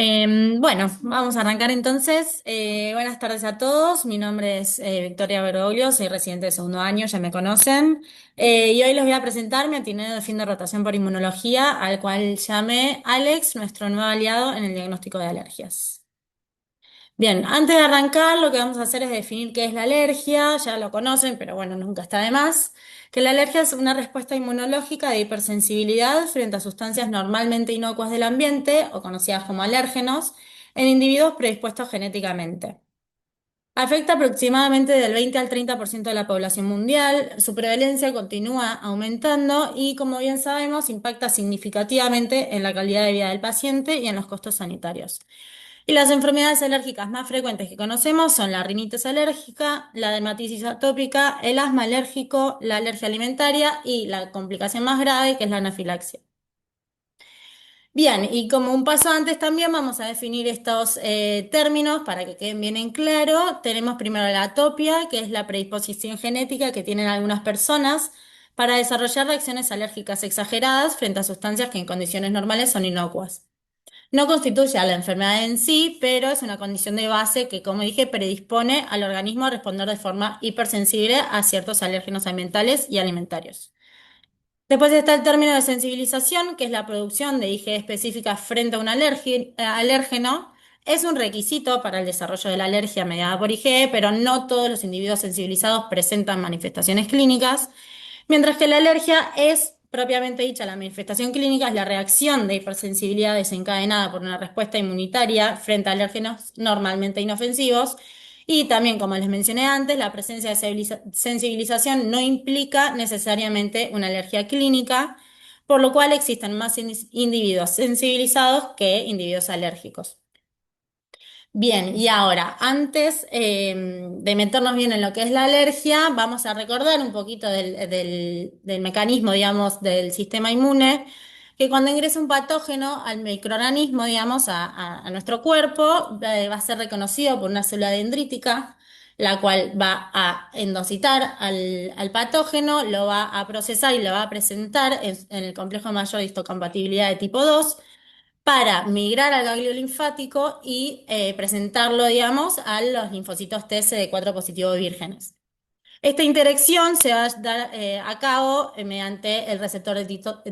Bueno, vamos a arrancar entonces. Buenas tardes a todos. Mi nombre es Victoria Bergoglio, soy residente de segundo año, ya me conocen. Y hoy les voy a presentar mi ateneo de fin de rotación por inmunología, al cual llamé Alex, nuestro nuevo aliado en el diagnóstico de alergias. Bien, antes de arrancar, lo que vamos a hacer es definir qué es la alergia, ya lo conocen, pero bueno, nunca está de más, que la alergia es una respuesta inmunológica de hipersensibilidad frente a sustancias normalmente inocuas del ambiente, o conocidas como alérgenos, en individuos predispuestos genéticamente. Afecta aproximadamente del 20 al 30% de la población mundial, su prevalencia continúa aumentando y, como bien sabemos, impacta significativamente en la calidad de vida del paciente y en los costos sanitarios. Y las enfermedades alérgicas más frecuentes que conocemos son la rinitis alérgica, la dermatitis atópica, el asma alérgico, la alergia alimentaria y la complicación más grave que es la anafilaxia. Bien, y como un paso antes también vamos a definir estos términos para que queden bien en claro. Tenemos primero la atopia, que es la predisposición genética que tienen algunas personas para desarrollar reacciones alérgicas exageradas frente a sustancias que en condiciones normales son inocuas. No constituye a la enfermedad en sí, pero es una condición de base que, como dije, predispone al organismo a responder de forma hipersensible a ciertos alérgenos ambientales y alimentarios. Después está el término de sensibilización, que es la producción de IgE específica frente a un alérgeno. Es un requisito para el desarrollo de la alergia mediada por IgE, pero no todos los individuos sensibilizados presentan manifestaciones clínicas. Mientras que la alergia es, propiamente dicha, la manifestación clínica es la reacción de hipersensibilidad desencadenada por una respuesta inmunitaria frente a alérgenos normalmente inofensivos. Y también, como les mencioné antes, la presencia de sensibilización no implica necesariamente una alergia clínica, por lo cual existen más individuos sensibilizados que individuos alérgicos. Bien, y ahora, antes de meternos bien en lo que es la alergia, vamos a recordar un poquito del mecanismo, digamos, del sistema inmune, que cuando ingresa un patógeno al microorganismo, digamos, a nuestro cuerpo, va a ser reconocido por una célula dendrítica, la cual va a endocitar al patógeno, lo va a procesar y lo va a presentar en el complejo mayor de histocompatibilidad de tipo 2 para migrar al ganglio linfático y presentarlo, digamos, a los linfocitos T CD4 positivos vírgenes. Esta interacción se va a dar a cabo mediante el receptor de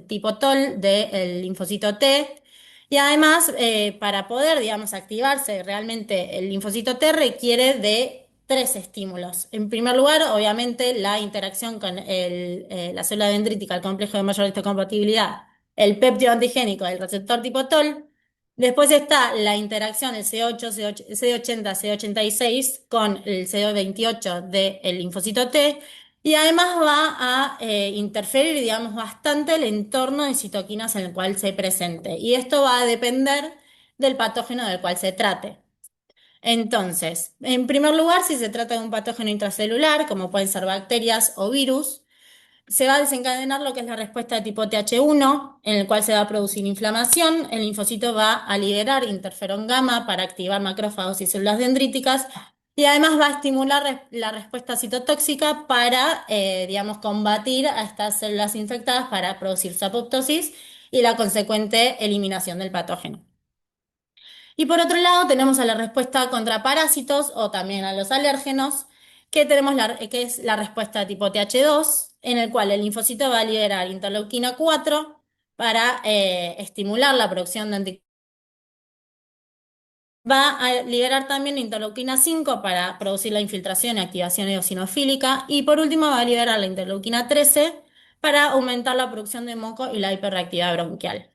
tipo TOL del linfocito T. Y además, para poder, digamos, activarse realmente el linfocito T requiere de tres estímulos. En primer lugar, obviamente, la interacción con la célula dendrítica, el complejo de mayor histocompatibilidad, el péptido antigénico del receptor tipo TOL. Después está la interacción del C8, CD80, CD86 con el CD28 del linfocito T y además va a interferir, digamos, bastante el entorno de citoquinas en el cual se presente. Y esto va a depender del patógeno del cual se trate. Entonces, en primer lugar, si se trata de un patógeno intracelular, como pueden ser bacterias o virus, se va a desencadenar lo que es la respuesta de tipo Th1, en el cual se va a producir inflamación. El linfocito va a liberar interferón gamma para activar macrófagos y células dendríticas. Y además va a estimular la respuesta citotóxica para, digamos, combatir a estas células infectadas para producir su apoptosis y la consecuente eliminación del patógeno. Y por otro lado, tenemos a la respuesta contra parásitos o también a los alérgenos, que tenemos que es la respuesta tipo Th2, en el cual el linfocito va a liberar interleuquina 4 para estimular la producción de anticuerpos. Va a liberar también interleuquina 5 para producir la infiltración y activación eosinofílica. Y por último, va a liberar la interleuquina 13 para aumentar la producción de moco y la hiperreactividad bronquial.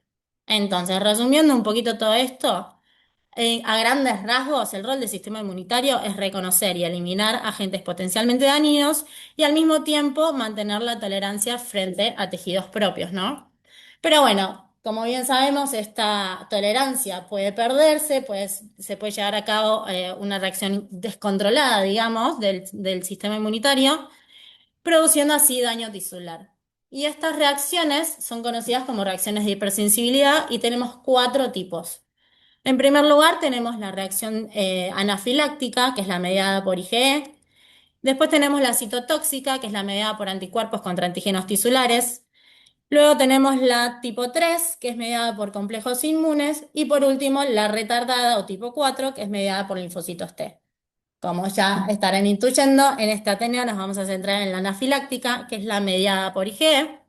Entonces, resumiendo un poquito todo esto. A grandes rasgos, el rol del sistema inmunitario es reconocer y eliminar agentes potencialmente dañinos y al mismo tiempo mantener la tolerancia frente a tejidos propios, ¿no? Pero bueno, como bien sabemos, esta tolerancia puede perderse, pues se puede llevar a cabo una reacción descontrolada, digamos, del sistema inmunitario, produciendo así daño tisular. Y estas reacciones son conocidas como reacciones de hipersensibilidad y tenemos cuatro tipos. En primer lugar, tenemos la reacción anafiláctica, que es la mediada por IgE. Después tenemos la citotóxica, que es la mediada por anticuerpos contra antígenos tisulares. Luego tenemos la tipo 3, que es mediada por complejos inmunes, y por último la retardada o tipo 4, que es mediada por linfocitos T. Como ya estarán intuyendo, en esta TNA nos vamos a centrar en la anafiláctica, que es la mediada por IgE,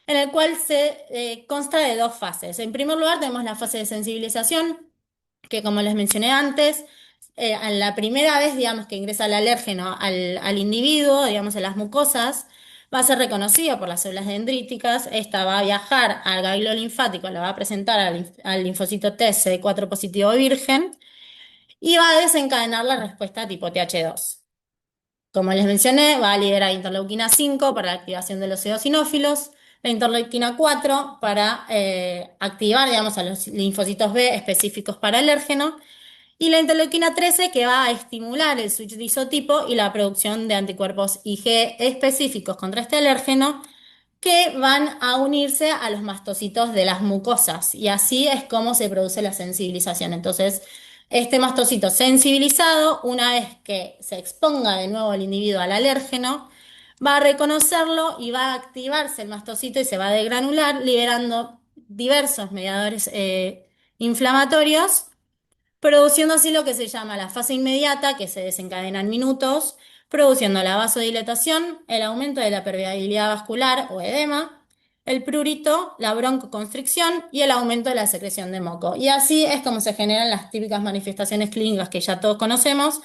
en el cual se consta de dos fases. En primer lugar, tenemos la fase de sensibilización, que como les mencioné antes, a la primera vez, digamos, que ingresa el alérgeno al individuo, digamos, en las mucosas, va a ser reconocido por las células dendríticas. Esta va a viajar al ganglio linfático, la va a presentar al linfocito T CD4 positivo virgen y va a desencadenar la respuesta tipo TH2. Como les mencioné, va a liberar interleuquina 5 para la activación de los eosinófilos, la interleuquina 4 para activar, digamos, a los linfocitos B específicos para alérgeno, y la interleuquina 13 que va a estimular el switch de isotipo y la producción de anticuerpos IgE específicos contra este alérgeno que van a unirse a los mastocitos de las mucosas y así es como se produce la sensibilización. Entonces, este mastocito sensibilizado, una vez que se exponga de nuevo el individuo al alérgeno, va a reconocerlo y va a activarse el mastocito y se va a degranular, liberando diversos mediadores inflamatorios, produciendo así lo que se llama la fase inmediata, que se desencadena en minutos, produciendo la vasodilatación, el aumento de la permeabilidad vascular o edema, el prurito, la broncoconstricción y el aumento de la secreción de moco. Y así es como se generan las típicas manifestaciones clínicas que ya todos conocemos,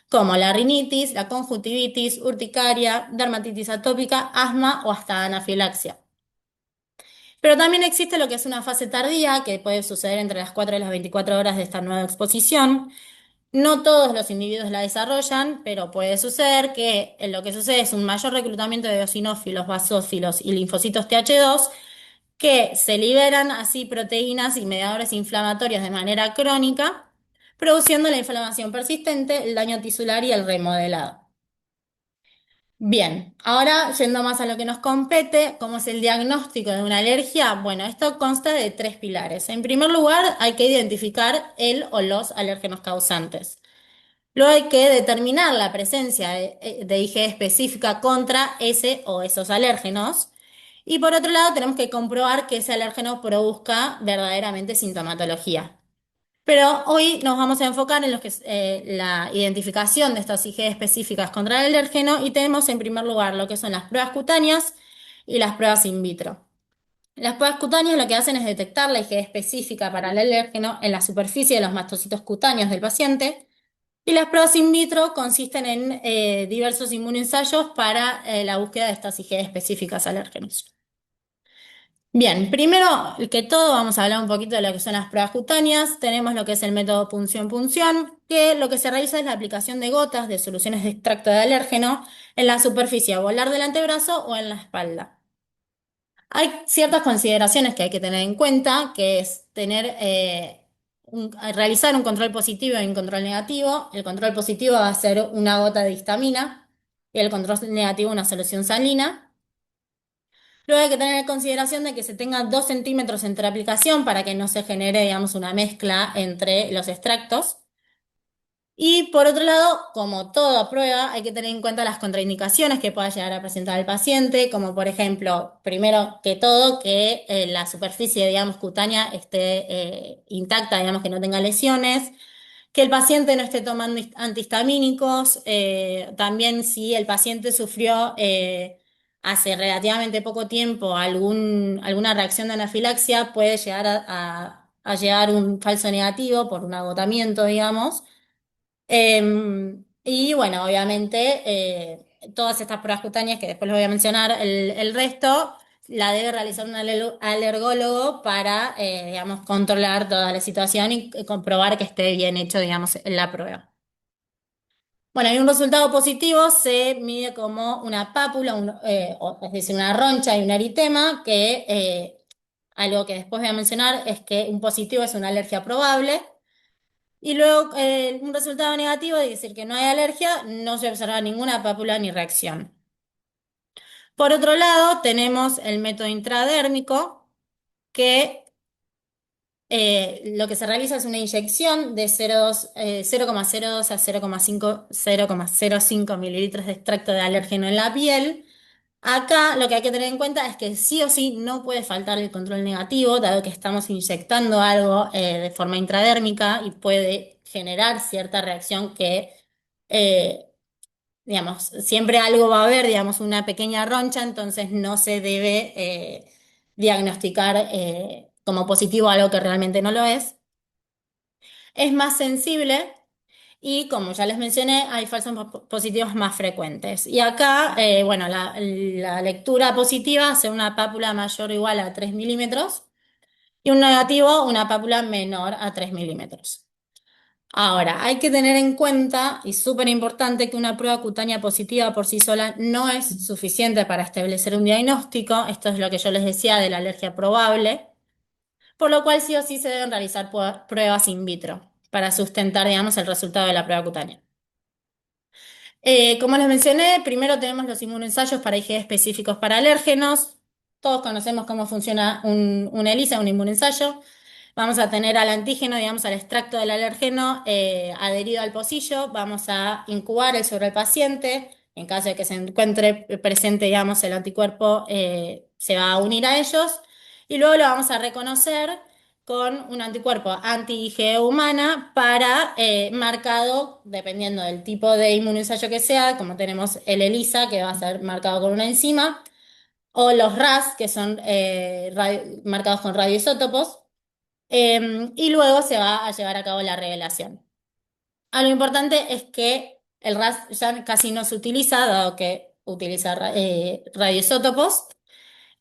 como la rinitis, la conjuntivitis, urticaria, dermatitis atópica, asma o hasta anafilaxia. Pero también existe lo que es una fase tardía, que puede suceder entre las 4 y las 24 horas de esta nueva exposición. No todos los individuos la desarrollan, pero puede suceder que lo que sucede es un mayor reclutamiento de eosinófilos, basófilos y linfocitos TH2 que se liberan así proteínas y mediadores inflamatorios de manera crónica, produciendo la inflamación persistente, el daño tisular y el remodelado. Bien, ahora yendo más a lo que nos compete, ¿cómo es el diagnóstico de una alergia? Bueno, esto consta de tres pilares. En primer lugar, hay que identificar el o los alérgenos causantes. Luego hay que determinar la presencia de IgE específica contra ese o esos alérgenos. Y por otro lado, tenemos que comprobar que ese alérgeno produzca verdaderamente sintomatología. Pero hoy nos vamos a enfocar en lo que es la identificación de estas IgE específicas contra el alérgeno y tenemos en primer lugar lo que son las pruebas cutáneas y las pruebas in vitro. Las pruebas cutáneas lo que hacen es detectar la IgE específica para el alérgeno en la superficie de los mastocitos cutáneos del paciente. Y las pruebas in vitro consisten en diversos inmunoensayos para la búsqueda de estas IgE específicas alérgenos. Bien, primero que todo vamos a hablar un poquito de lo que son las pruebas cutáneas. Tenemos lo que es el método punción-punción, que lo que se realiza es la aplicación de gotas de soluciones de extracto de alérgeno en la superficie volar del antebrazo o en la espalda. Hay ciertas consideraciones que hay que tener en cuenta, que es realizar un control positivo y un control negativo. El control positivo va a ser una gota de histamina y el control negativo una solución salina. Luego hay que tener en consideración de que se tenga 2 centímetros entre aplicación para que no se genere, digamos, una mezcla entre los extractos. Y por otro lado, como toda prueba, hay que tener en cuenta las contraindicaciones que pueda llegar a presentar el paciente, como por ejemplo, primero que todo, que la superficie, digamos, cutánea esté intacta, digamos, que no tenga lesiones, que el paciente no esté tomando antihistamínicos, también si el paciente sufrió hace relativamente poco tiempo alguna reacción de anafilaxia, puede llegar a llegar un falso negativo por un agotamiento, digamos. Y bueno, obviamente, todas estas pruebas cutáneas, que después les voy a mencionar, el resto la debe realizar un alergólogo para, digamos, controlar toda la situación y comprobar que esté bien hecho, digamos, la prueba. Bueno, y un resultado positivo se mide como una pápula, es decir, una roncha y un eritema, que algo que después voy a mencionar es que un positivo es una alergia probable. Y luego un resultado negativo de decir que no hay alergia, no se observa ninguna pápula ni reacción. Por otro lado, tenemos el método intradérmico, que lo que se realiza es una inyección de 0,02 a 0,05 mililitros de extracto de alérgeno en la piel. Acá lo que hay que tener en cuenta es que sí o sí no puede faltar el control negativo, dado que estamos inyectando algo de forma intradérmica y puede generar cierta reacción que, eh, digamos, siempre algo va a haber, digamos, una pequeña roncha, entonces no se debe diagnosticar como positivo algo que realmente no lo es. Es más sensible. Y como ya les mencioné, hay falsos positivos más frecuentes. Y acá, bueno, la lectura positiva hace una pápula mayor o igual a 3 milímetros y un negativo una pápula menor a 3 milímetros. Ahora, hay que tener en cuenta, y súper importante, que una prueba cutánea positiva por sí sola no es suficiente para establecer un diagnóstico. Esto es lo que yo les decía de la alergia probable, por lo cual sí o sí se deben realizar pruebas in vitro para sustentar, digamos, el resultado de la prueba cutánea. Como les mencioné, primero tenemos los inmunoensayos para IgE específicos para alérgenos. Todos conocemos cómo funciona un ELISA, un inmunoensayo. Vamos a tener al antígeno, digamos, al extracto del alérgeno adherido al pocillo. Vamos a incubar el sobre el paciente. En caso de que se encuentre presente, digamos, el anticuerpo, se va a unir a ellos. Y luego lo vamos a reconocer con un anticuerpo anti-IgE humana para marcado, dependiendo del tipo de inmunoensayo que sea, como tenemos el ELISA, que va a ser marcado con una enzima, o los RAS, que son marcados con radioisótopos, y luego se va a llevar a cabo la revelación. Lo importante es que el RAS ya casi no se utiliza, dado que utiliza radioisótopos.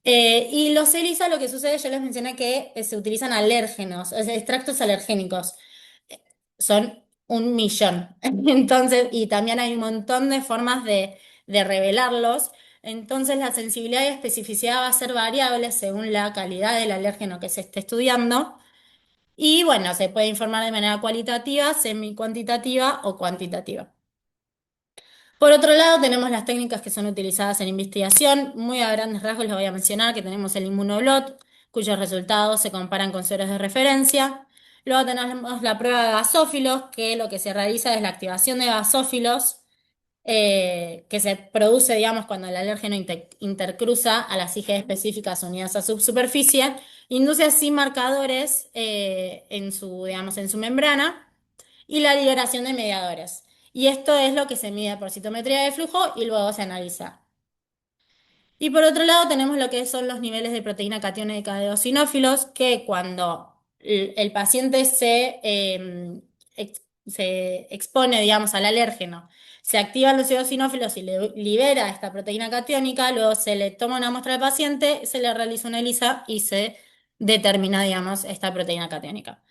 Y los ELISA, lo que sucede, yo les mencioné que se utilizan alérgenos, o sea, extractos alergénicos. Eh, Son 1 millón. Entonces, y también hay un montón de formas de revelarlos. Entonces, la sensibilidad y especificidad va a ser variable según la calidad del alérgeno que se esté estudiando. Y bueno, se puede informar de manera cualitativa, semi-cuantitativa o cuantitativa. Por otro lado, tenemos las técnicas que son utilizadas en investigación. Muy a grandes rasgos les voy a mencionar que tenemos el inmunoblot, cuyos resultados se comparan con ceros de referencia. Luego tenemos la prueba de basófilos, que lo que se realiza es la activación de basófilos, que se produce, digamos, cuando el alérgeno intercruza a las IgE específicas unidas a su superficie, induce así marcadores en su, digamos, en su membrana y la liberación de mediadores. Y esto es lo que se mide por citometría de flujo y luego se analiza. Y por otro lado tenemos lo que son los niveles de proteína catiónica de eosinófilos, que cuando el paciente se expone, digamos, al alérgeno, se activan los eosinófilos y le libera esta proteína catiónica, luego se le toma una muestra al paciente, se le realiza una ELISA y se determina, digamos, esta proteína catiónica.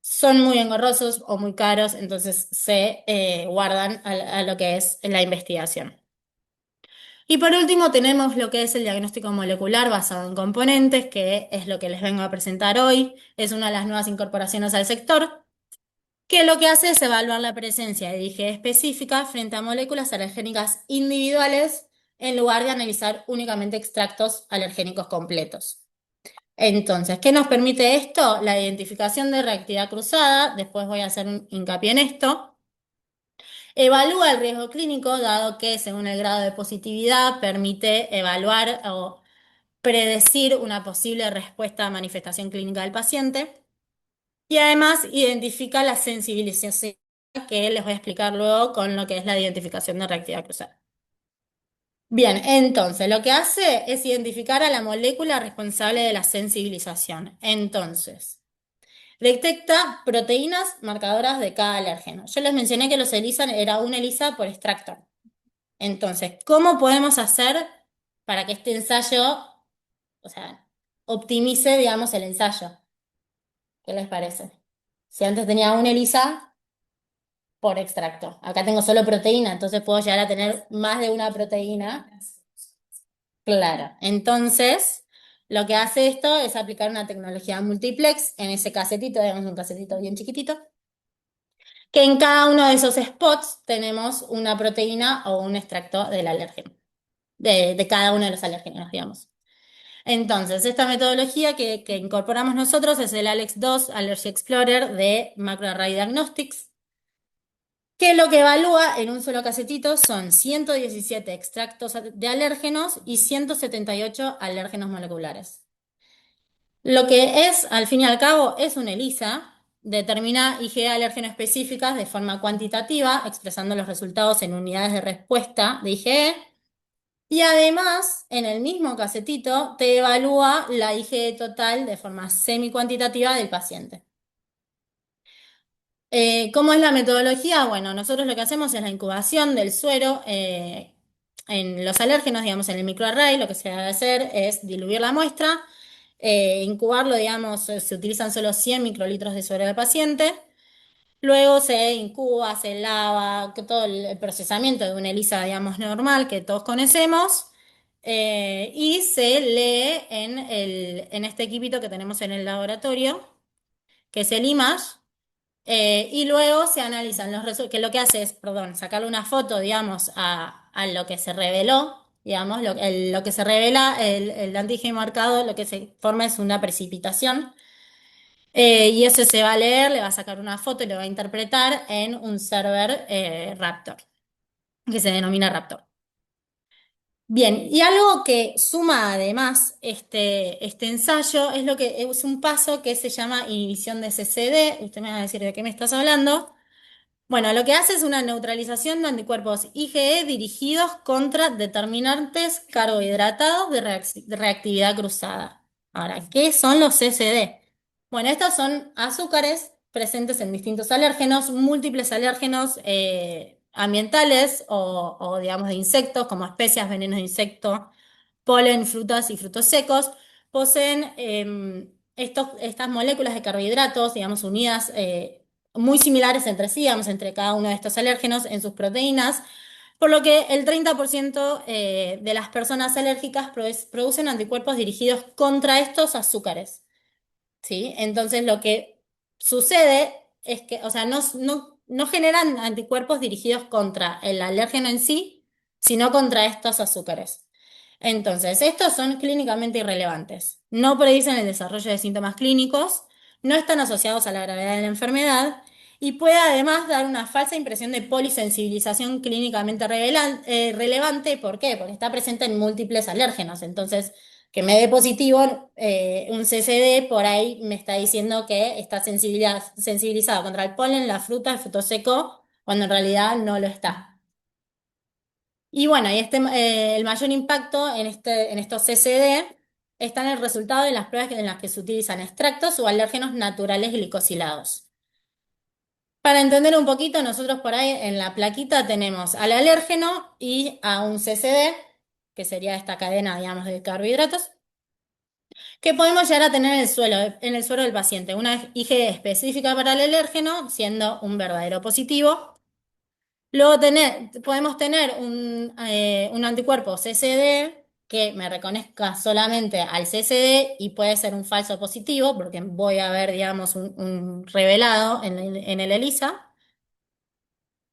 Son muy engorrosos o muy caros, entonces se guardan a lo que es la investigación. Y por último tenemos lo que es el diagnóstico molecular basado en componentes, que es lo que les vengo a presentar hoy. Es una de las nuevas incorporaciones al sector, que lo que hace es evaluar la presencia de IgE específica frente a moléculas alergénicas individuales en lugar de analizar únicamente extractos alergénicos completos. Entonces, ¿qué nos permite esto? La identificación de reactividad cruzada, después voy a hacer un hincapié en esto. Evalúa el riesgo clínico, dado que según el grado de positividad permite evaluar o predecir una posible respuesta a manifestación clínica del paciente. Y además identifica la sensibilización, que les voy a explicar luego con lo que es la identificación de reactividad cruzada. Bien, entonces lo que hace es identificar a la molécula responsable de la sensibilización. Entonces, detecta proteínas marcadoras de cada alérgeno. Yo les mencioné que los ELISA era un ELISA por extracto. Entonces, ¿cómo podemos hacer para que este ensayo, o sea, optimice, digamos, el ensayo? ¿Qué les parece? Si antes tenía un ELISA por extracto, acá tengo solo proteína, entonces puedo llegar a tener más de una proteína. Claro. Entonces, lo que hace esto es aplicar una tecnología multiplex en ese casetito, digamos, un casetito bien chiquitito, que en cada uno de esos spots tenemos una proteína o un extracto del alérgeno, de cada uno de los alérgenos, digamos. Entonces, esta metodología que incorporamos nosotros es el ALEX2 Allergy Explorer de MacroArray Diagnostics, que lo que evalúa en un solo casetito son 117 extractos de alérgenos y 178 alérgenos moleculares. Lo que es, al fin y al cabo, es un ELISA, determina IgE alérgeno específicas de forma cuantitativa, expresando los resultados en unidades de respuesta de IgE, y además, en el mismo casetito, te evalúa la IgE total de forma semi-cuantitativa del paciente. ¿Cómo es la metodología? Bueno, nosotros lo que hacemos es la incubación del suero en los alérgenos, digamos, en el microarray. Lo que se debe hacer es diluir la muestra, incubarlo, digamos, se utilizan solo 100 microlitros de suero del paciente. Luego se incuba, se lava, que todo el procesamiento de una ELISA, digamos, normal que todos conocemos. Y se lee en este equipito que tenemos en el laboratorio, que es el IMAGE. Y luego se analizan los resultados, que lo que hace es, perdón, sacarle una foto, digamos, a lo que se reveló, digamos, lo que se revela, el antígeno marcado, lo que se forma es una precipitación. Y eso se va a leer, le va a sacar una foto y lo va a interpretar en un server Raptor, que se denomina Raptor. Bien, y algo que suma además este ensayo es lo que es un paso que se llama inhibición de CCD. Usted me va a decir de qué me estás hablando. Bueno, lo que hace es una neutralización de anticuerpos IgE dirigidos contra determinantes carbohidratados de reactividad cruzada. Ahora, ¿qué son los CCD? Bueno, estos son azúcares presentes en distintos alérgenos, múltiples alérgenos ambientales digamos, de insectos, como especias, venenos de insecto, polen, frutas y frutos secos. Poseen estas moléculas de carbohidratos, digamos, unidas muy similares entre sí, digamos, entre cada uno de estos alérgenos en sus proteínas, por lo que el 30% de las personas alérgicas producen anticuerpos dirigidos contra estos azúcares. ¿Sí? Entonces lo que sucede es que, o sea, no generan anticuerpos dirigidos contra el alérgeno en sí, sino contra estos azúcares. Entonces, estos son clínicamente irrelevantes. No predicen el desarrollo de síntomas clínicos, no están asociados a la gravedad de la enfermedad y puede además dar una falsa impresión de polisensibilización clínicamente relevante. ¿Por qué? Porque está presente en múltiples alérgenos. Entonces, que me dé positivo un CCD, por ahí me está diciendo que está sensibilizado contra el polen, la fruta, el fruto seco, cuando en realidad no lo está. Y bueno, el mayor impacto en estos CCD está en el resultado de las pruebas en las que se utilizan extractos o alérgenos naturales glicosilados. Para entender un poquito, nosotros por ahí en la plaquita tenemos al alérgeno y a un CCD, que sería esta cadena, digamos, de carbohidratos, que podemos llegar a tener en el suelo del paciente. Una IgE específica para el alérgeno, siendo un verdadero positivo. Luego podemos tener un anticuerpo CCD que me reconozca solamente al CCD y puede ser un falso positivo, porque voy a ver, digamos, un revelado en el ELISA.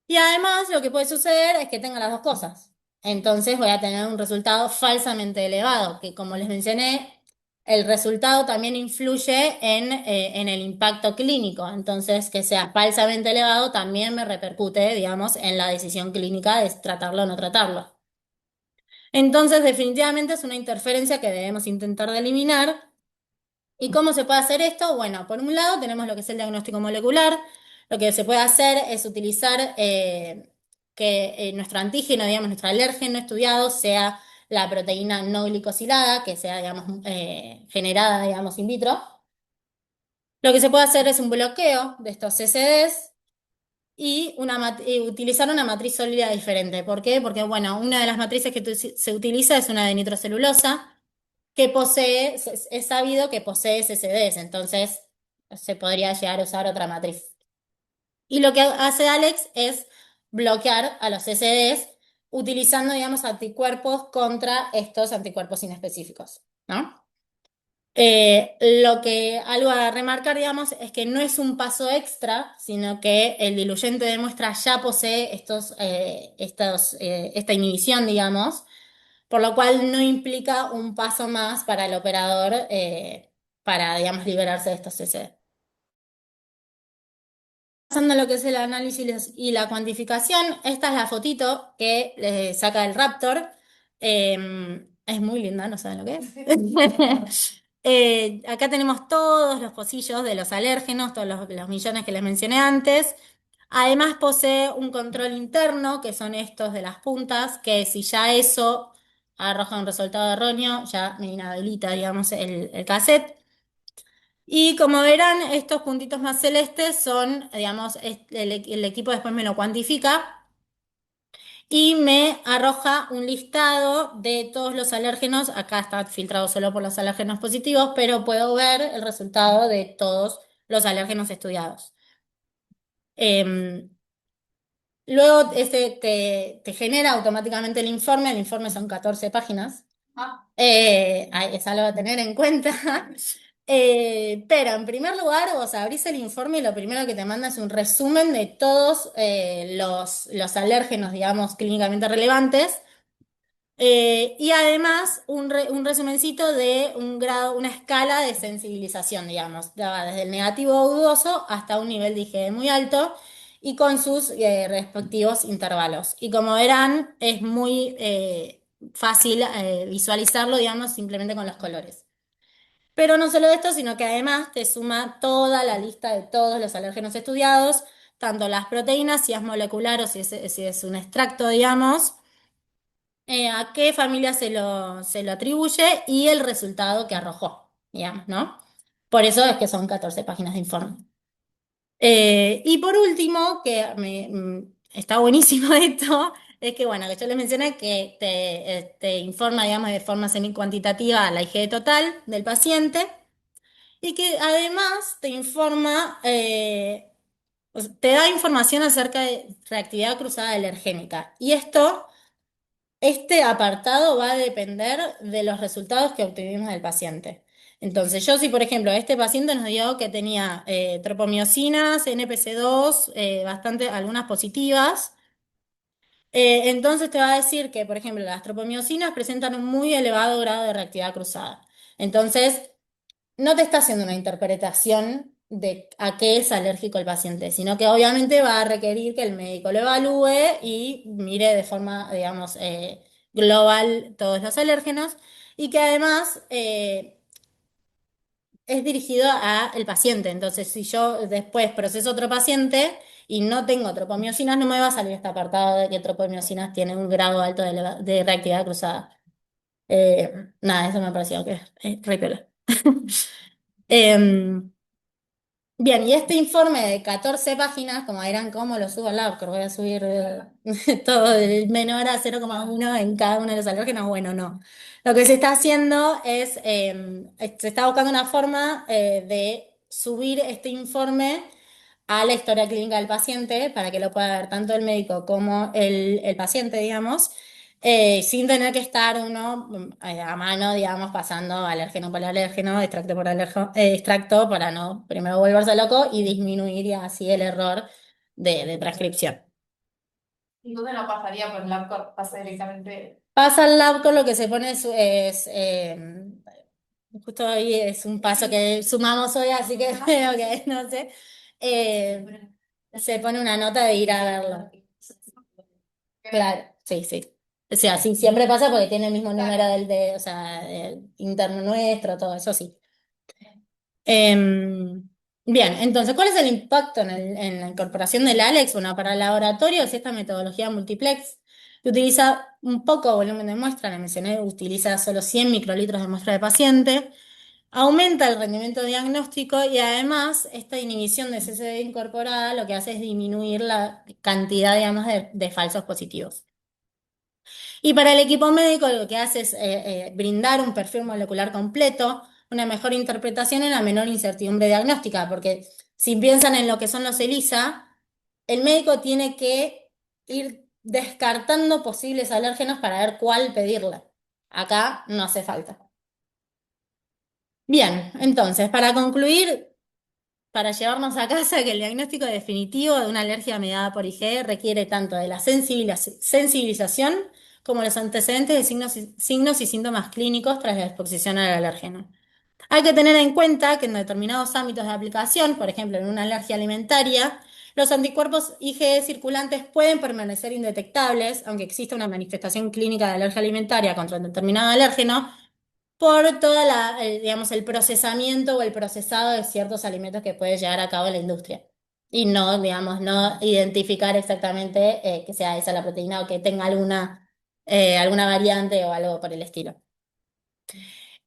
Y además lo que puede suceder es que tenga las dos cosas. Entonces voy a tener un resultado falsamente elevado, que como les mencioné, el resultado también influye en el impacto clínico. Entonces, que sea falsamente elevado también me repercute, digamos, en la decisión clínica de tratarlo o no tratarlo. Entonces, definitivamente es una interferencia que debemos intentar de eliminar. ¿Y cómo se puede hacer esto? Bueno, por un lado tenemos lo que es el diagnóstico molecular. Lo que se puede hacer es utilizar que nuestro antígeno, digamos, nuestro alérgeno estudiado sea la proteína no glicosilada, que sea, digamos, generada, digamos, in vitro. Lo que se puede hacer es un bloqueo de estos CCDs y utilizar una matriz sólida diferente. ¿Por qué? Porque, bueno, una de las matrices que se utiliza es una de nitrocelulosa que posee, es sabido que posee CCDs, entonces se podría llegar a usar otra matriz. Y lo que hace Alex es bloquear a los CCDs utilizando, digamos, anticuerpos contra estos anticuerpos inespecíficos, ¿no? Algo a remarcar, digamos, es que no es un paso extra, sino que el diluyente de muestra ya posee esta inhibición, digamos, por lo cual no implica un paso más para el operador para, digamos, liberarse de estos CC. pasando a lo que es el análisis y la cuantificación, esta es la fotito que saca el Raptor. Es muy linda, no saben lo que es. Acá tenemos todos los pocillos de los alérgenos, todos los millones que les mencioné antes. Además posee un control interno, que son estos de las puntas, que si ya eso arroja un resultado erróneo, ya me inhabilita, digamos, el cassette. Y como verán, estos puntitos más celestes son, digamos, el equipo después me lo cuantifica y me arroja un listado de todos los alérgenos. Acá está filtrado solo por los alérgenos positivos, pero puedo ver el resultado de todos los alérgenos estudiados. Em, Luego te genera automáticamente el informe son 14 páginas. Es algo a tener en cuenta. Pero en primer lugar, vos abrís el informe y lo primero que te manda es un resumen de todos los alérgenos, digamos, clínicamente relevantes. Y además un resumencito de un grado, una escala de sensibilización, digamos, va desde el negativo a dudoso hasta un nivel de IgE muy alto y con sus respectivos intervalos. Y como verán, es muy fácil visualizarlo, digamos, simplemente con los colores. Pero no solo esto, sino que además te suma toda la lista de todos los alérgenos estudiados, tanto las proteínas, si es molecular o si es un extracto, digamos, a qué familia se lo atribuye y el resultado que arrojó, digamos, ¿no? Por eso es que son 14 páginas de informe. Y por último, está buenísimo esto, es que, bueno, que yo les mencioné que te informa, digamos, de forma semi-cuantitativa la IgE total del paciente y que además te informa, o sea, te da información acerca de reactividad cruzada alergénica. Y este apartado va a depender de los resultados que obtuvimos del paciente. Entonces, yo si por ejemplo este paciente nos dio que tenía tropomiosinas, NPC2, bastante, algunas positivas, entonces te va a decir que, por ejemplo, las tropomiosinas presentan un muy elevado grado de reactividad cruzada. Entonces, no te está haciendo una interpretación de a qué es alérgico el paciente, sino que obviamente va a requerir que el médico lo evalúe y mire de forma, digamos, global todos los alérgenos y que además es dirigido al paciente. Entonces, si yo después proceso otro paciente y no tengo tropomiosinas, no me va a salir este apartado de que tropomiosinas tiene un grado alto de reactividad cruzada. Nada, eso me pareció que es re piola. Em, Bien, y este informe de 14 páginas, como dirán, ¿cómo lo subo al Labcore? Voy a subir todo del menor a 0,1 en cada uno de los alérgenos. Bueno, no. Lo que se está haciendo es, se está buscando una forma de subir este informe a la historia clínica del paciente para que lo pueda ver tanto el médico como el paciente, digamos, sin tener que estar uno a mano, digamos, pasando alérgeno por alérgeno, extracto por extracto, para no primero volverse loco y disminuir y así el error de transcripción. Entonces no pasaría por el LabCorp, pasa directamente. Pasa al lab con lo que se pone justo ahí es un paso que sumamos hoy, así que creo que no sé. eh, Se pone una nota de ir a verlo. Claro, sí, sí. O sea, sí, siempre pasa porque tiene el mismo número o sea, interno nuestro, todo eso sí. Em, Bien, entonces, ¿cuál es el impacto en la incorporación del ALEX? Bueno, para laboratorios, esta metodología multiplex que utiliza un poco volumen de muestra, la mencioné, utiliza solo 100 microlitros de muestra de paciente, aumenta el rendimiento diagnóstico y además esta inhibición de CCD incorporada lo que hace es disminuir la cantidad, digamos, de falsos positivos. Y para el equipo médico lo que hace es brindar un perfil molecular completo, una mejor interpretación y una menor incertidumbre diagnóstica, porque si piensan en lo que son los ELISA, el médico tiene que ir descartando posibles alérgenos para ver cuál pedirle. Acá no hace falta. Bien, entonces, para concluir, para llevarnos a casa que el diagnóstico definitivo de una alergia mediada por IgE requiere tanto de la sensibilización como los antecedentes de signos y síntomas clínicos tras la exposición al alérgeno. Hay que tener en cuenta que en determinados ámbitos de aplicación, por ejemplo en una alergia alimentaria, Los anticuerpos IgE circulantes pueden permanecer indetectables, aunque exista una manifestación clínica de alergia alimentaria contra un determinado alérgeno, por toda digamos, el procesamiento o el procesado de ciertos alimentos que puede llevar a cabo la industria. Y no, digamos, no identificar exactamente que sea esa la proteína o que tenga alguna variante o algo por el estilo.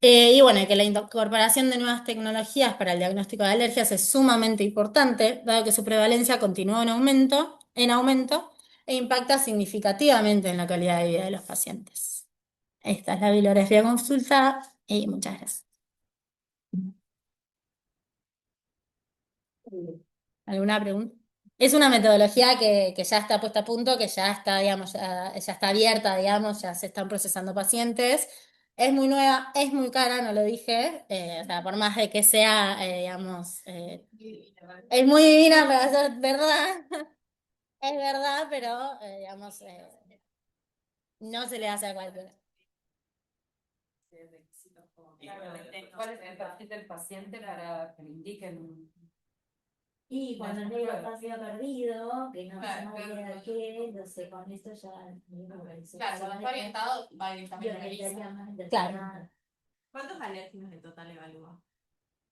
Y bueno, que la incorporación de nuevas tecnologías para el diagnóstico de alergias es sumamente importante, dado que su prevalencia continúa en aumento e impacta significativamente en la calidad de vida de los pacientes. Esta es la bibliografía consultada y muchas gracias. ¿Alguna pregunta? Es una metodología que ya está puesta a punto, que ya está, digamos, ya está abierta, digamos, ya se están procesando pacientes. Es muy nueva, es muy cara, no lo dije, o sea, por más de que sea, digamos, es muy divina para ser verdad, es verdad, pero, digamos, no se le hace a cualquiera. ¿Cuál es el perfil del paciente para que le indiquen? Y cuando el negro está sido perdido, que no Claro, sabemos bien a qué, entonces con esto ya Claro, cuando está orientado va directamente a la Claro. ¿Cuántos alérgenos en total evalúa?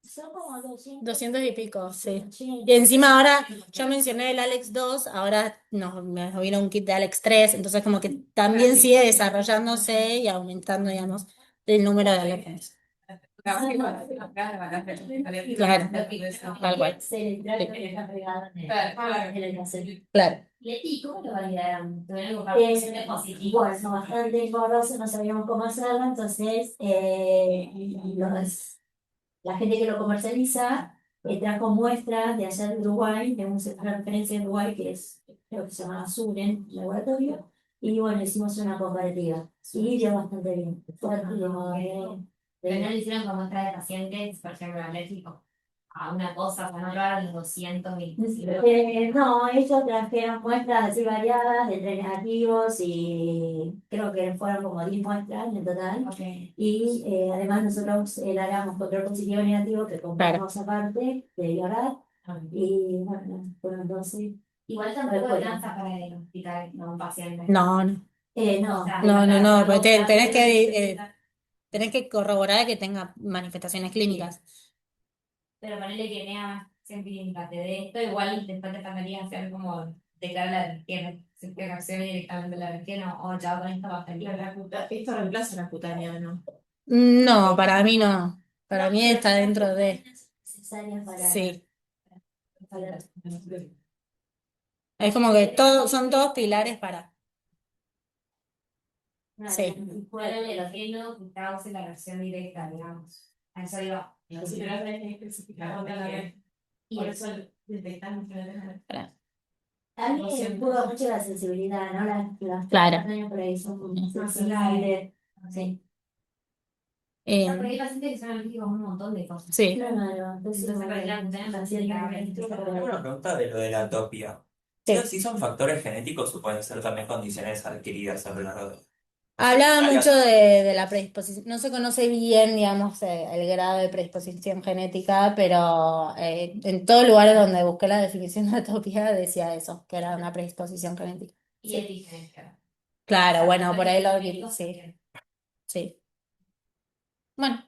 Son como 200 y pico, sí. Y encima ahora, yo mencioné el Alex 2, ahora nos vino un kit de Alex 3, entonces como que también sigue desarrollándose y aumentando, digamos, el número de alérgenos. Claro, tal cual. Claro. ¿Y cómo lo validaron? Bueno, bastante engorroso, no sabíamos cómo hacerlo, entonces la gente que lo comercializa trajo muestras de allá de Uruguay, de un centro de referencia de Uruguay que es, creo que se llama Suren Laboratorio, y bueno, hicimos una comparativa. Y dio bastante bien. Pero no lo hicieron con muestra de pacientes, por ejemplo, alérgicos a una cosa, o sea, no probaron los 200 y... No, ellos trajeron muestras así variadas de tres negativos y creo que fueron como 10 muestras en total. Okay. Y además nosotros largamos control positivo y negativo que compramos aparte de llorar. Y bueno, entonces... Igual tampoco alcanza para diagnosticar a un paciente. No, no. No. O sea, No, porque tenés que corroborar que tenga manifestaciones clínicas. Pero ponerle que tenga acción clínica de esto, igual después te faltaría hacer como declarar la alergia, si te reacciona directamente la alergia, no, o ya con esto va a salir. Esto reemplaza la cutánea, ¿no? No, para mí no. Para mí está dentro de... Necesarias para... Sí. para- Es como que son todos pilares para... Sí. Fuera el erogeno que cause la reacción directa, digamos. A eso iba. Sí, pero ahora hay que especificar dónde la Y por eso detectamos que A mí me pudo mucho la sensibilidad, ¿no? Las Claro. por ahí son muy sensibles. Sí. No, porque hay pacientes que son alérgicos a un montón de cosas. Sí. Claro, entonces Entonces, para la cutánea, Tengo una pregunta de lo de la atopia. Sí. ¿Sí son factores genéticos o pueden ser también condiciones adquiridas a lo largo de... Hablaba mucho de la predisposición. No se conoce bien, digamos, el grado de predisposición genética, pero en todos lugares donde busqué la definición de atopía decía eso, que era una predisposición genética. Y epigenética. Claro, bueno, por ahí lo vi, sí. Sí. Bueno,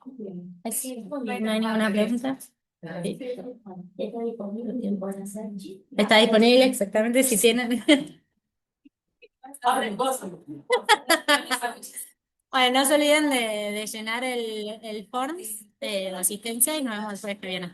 ¿no hay ninguna pregunta? Sí. Está disponible, tienen pueden hacer. Está disponible exactamente si tienen. abren cosas. Bueno, no se olviden de llenar el form de asistencia y nos vemos el jueves que viene.